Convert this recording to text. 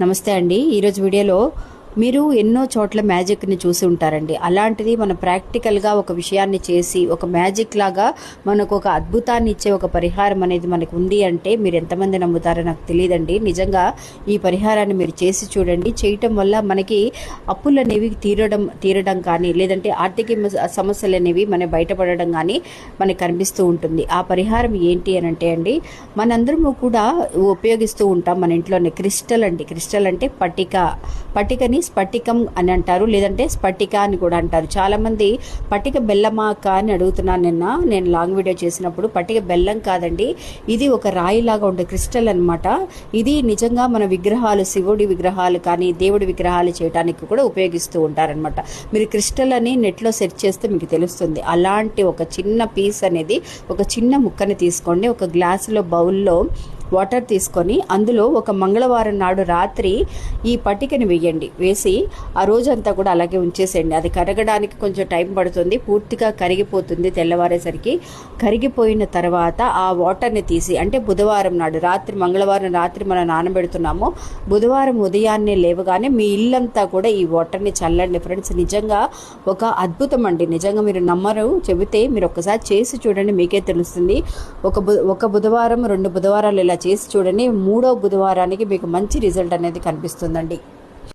నమస్తే అండి. ఈరోజు వీడియోలో మీరు ఎన్నో చోట్ల మ్యాజిక్ని చూసి ఉంటారండి. అలాంటిది మనం ప్రాక్టికల్గా ఒక విషయాన్ని చేసి ఒక మ్యాజిక్ లాగా మనకు ఒక అద్భుతాన్ని ఇచ్చే ఒక పరిహారం అనేది మనకు ఉంది అంటే మీరు ఎంతమంది నమ్ముతారో నాకు తెలియదండి. నిజంగా ఈ పరిహారాన్ని మీరు చేసి చూడండి. చేయటం వల్ల మనకి అప్పులు అనేవి తీరడం కానీ, లేదంటే ఆర్థిక సమస్యలు అనేవి మన బయటపడడం కానీ మనకు కనిపిస్తూ ఉంటుంది. ఆ పరిహారం ఏంటి అని అంటే అండి, మనందరము కూడా ఉపయోగిస్తూ ఉంటాం మన ఇంట్లోనే క్రిస్టల్ అండి. క్రిస్టల్ అంటే పట్టికని స్ఫటికం అని అంటారు, లేదంటే స్ఫటిక అని కూడా అంటారు. చాలామంది పట్టిక బెల్లమాక అని అడుగుతున్నాను. నేను లాంగ్ వీడియో చేసినప్పుడు పట్టిక బెల్లం కాదండి, ఇది ఒక రాయిలాగా ఉండే క్రిస్టల్ అనమాట. ఇది నిజంగా మన విగ్రహాలు, శివుడి విగ్రహాలు కానీ దేవుడి విగ్రహాలు చేయడానికి కూడా ఉపయోగిస్తూ ఉంటారనమాట. మీరు క్రిస్టల్ అని నెట్లో సెర్చ్ చేస్తే మీకు తెలుస్తుంది. అలాంటి ఒక చిన్న పీస్ అనేది, ఒక చిన్న ముక్కని తీసుకోండి. ఒక గ్లాసులో బౌల్లో వాటర్ తీసుకొని అందులో ఒక మంగళవారం నాడు రాత్రి ఈ పట్టికని వేసి ఆ రోజంతా కూడా అలాగే ఉంచేసేయండి. అది కరగడానికి కొంచెం టైం పడుతుంది, పూర్తిగా కరిగిపోతుంది. తెల్లవారేసరికి కరిగిపోయిన తర్వాత ఆ వాటర్ని తీసి, అంటే బుధవారం నాడు రాత్రి, మంగళవారం రాత్రి మనం నానబెడుతున్నాము, బుధవారం ఉదయాన్నే లేవగానే మీ ఇల్లంతా కూడా ఈ వాటర్ని చల్లండి ఫ్రెండ్స్. నిజంగా ఒక అద్భుతం అండి. నిజంగా మీరు నమ్మరు, చెబితే మీరు ఒక్కసారి చేసి చూడండి, మీకే తెలుస్తుంది. ఒక బుధవారం 2 బుధవారాలు ఇలా చేసి చూడండి. 3వ బుధవారానికి మీకు మంచి రిజల్ట్ అనేది కనిపిస్తుందండి.